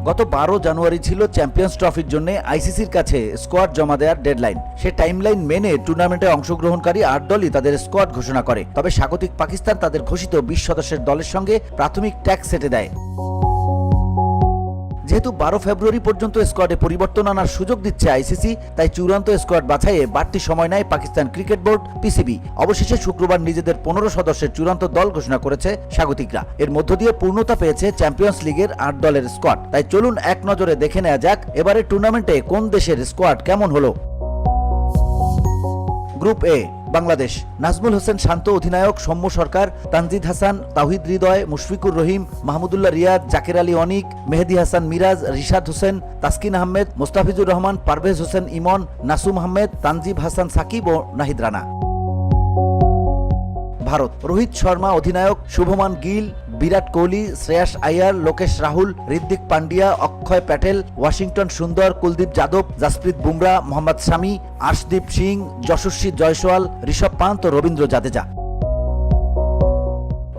গত 12 জানুয়ারি ছিল চ্যাম্পিয়ন্স ট্রফির জন্য আইসিসির কাছে স্কোয়াড জমা দেওয়ার ডেডলাইন। সে টাইমলাইন মেনে টুর্নামেন্টে অংশগ্রহণকারী 8 দলই তাদের স্কোয়াড ঘোষণা করে। তবে স্বাগতিক পাকিস্তান তাদের ঘোষিত 20 সদস্যের দলের সঙ্গে প্রাথমিক ট্যাক্স সেটে দেয়। যেহেতু 12 ফেব্রুয়ারি পর্যন্ত স্কোয়াডে পরিবর্তন আনার সুযোগ দিচ্ছে আইসিসি, তাই চূড়ান্ত স্কোয়াড বাছাইয়ে বাড়তি সময় নেয় পাকিস্তান ক্রিকেট বোর্ড পিসিবি। অবশেষে শুক্রবার নিজেদের 15 সদস্যের চূড়ান্ত দল ঘোষণা করেছে স্বাগতিকরা। এর মধ্য দিয়ে পূর্ণতা পেয়েছে চ্যাম্পিয়ন্স লিগের 8 দলের স্কোয়াড। তাই চলুন এক নজরে দেখে নেওয়া যাক এবারের টুর্নামেন্টে কোন দেশের স্কোয়াড কেমন হলো। গ্রুপ এ বাংলাদেশ, নাজমুল হোসেন শান্ত অধিনায়ক, সৌম্য সরকার, তানজিদ হাসান, তাওহিদ হৃদয়, মুশফিকুর রহিম, মাহমুদুল্লাহ রিয়াদ, জাকের আলী অনিক, মেহেদী হাসান মিরাজ, রিশাদ হোসেন, তাসকিন আহমেদ, মোস্তাফিজুর রহমান, পারভেজ হোসেন ইমন, নাসুম আহমেদ, তানজিব হাসান সাকিব ও নাহিদ রানা। ভারত, রোহিত শর্মা অধিনায়ক, শুভমান গিল, বিরাট কোহলি, শ্রেয়াস আয়ার, লোকেশ রাহুল, ঋত্বিক পান্ডিয়া, অক্ষয় প্যাটেল, ওয়াশিংটন সুন্দর, কুলদীপ যাদব, জাসপ্রীত বুমরা, মোহাম্মদ শামি, আর্শদীপ সিং, যশস্বী জয়সওয়াল, ঋষভ পান্ত ও রবীন্দ্র জাদেজা।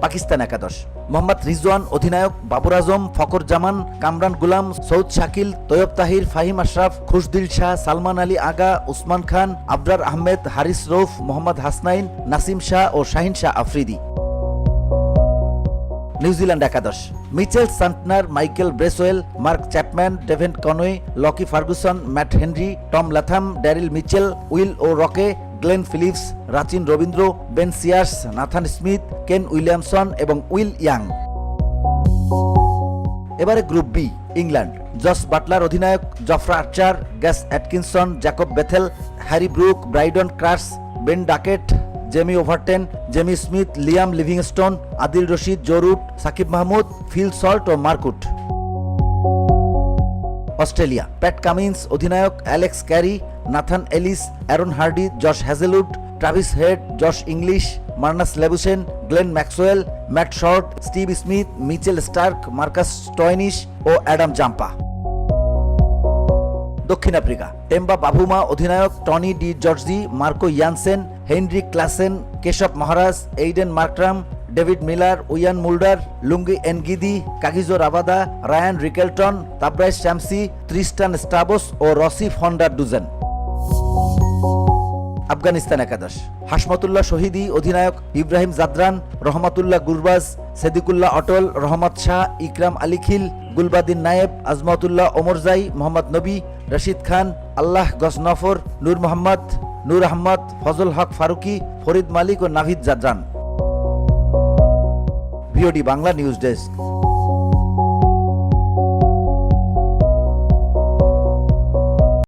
পাকিস্তান একাদশ, মোহাম্মদ রিজওয়ান অধিনায়ক, বাবর আজম, ফকর জামান, কামরান গুলাম, সৌদ শাকিল, তৈয়ব তাহির, ফাহিম আশরাফ, খুশদিল শাহ, সালমান আলী আগা, উসমান খান, আবরার আহমেদ, হারিস রৌফ, মোহাম্মদ হাসনাইন, নাসিম শাহ ও শাহিন শাহ আফ্রিদি। নিউজিল্যান্ড একাদশ, Mitchell Santner, Michael Bracewell, Mark Chapman, Devon Conway, Lockie Ferguson, Matt Henry, Tom Latham, Daryl Mitchell, Will O'Rourke, Glenn Phillips, Rachin Ravindra, Ben Sears, Nathan Smith, Kane Williamson এবং উইল ইয়াং। এবারে group B, England, Jos Buttler অধিনায়ক, Jofra Archer, Gus Atkinson, Jacob Bethell, Harry Brook, Brydon Carse, Ben Duckett, Jamie Overton, Jamie Smith, Liam Livingstone, Adil Rashid, Joe Root, Saqib Mahmood, Phil Salt ও Mark Wood. Australia, Pat Cummins অধিনায়ক, Alex Carey, Nathan Ellis, Aaron Hardie, Josh Hazlewood, Travis Head, Josh Inglis, Marnus Labuschagne, Glenn Maxwell, Matt Short, Steve Smith, Mitchell Starc, Marcus Stoinis ও Adam Zampa. দক্ষিণ Africa, Temba Bavuma অধিনায়ক, Tony de Zorzi, Marco Jansen, Heinrich Klaasen, Keshav Maharaj, Aiden Markram, David Miller, Wiaan Mulder, Lungi Ngidi, Kagiso Rabada, Ryan Rickelton, Tabraiz Shamsi, Tristan Stubbs ও Rassie van der Dussen. Afghanistan একাদশ, হাশমতুল্লাহ শহীদি অধিনায়ক, ইব্রাহিম জাদরান, রহমাতুল্লাহ গুরবাজ, সেদিকুল্লাহ অটল, রহমত শাহ, ইকরাম আলী খিল, গুলবাদিন নায়েব, আজমতুল্লাহ ওমরজাই, মোহাম্মদ নবী, রশিদ খান, আল্লাহ গসনফর, নূর মোহাম্মদ, নূর আহমদ, ফজল হক ফারুকি, ফরিদ মালিক ও Naveed Zadran. VOD Bangla news desk.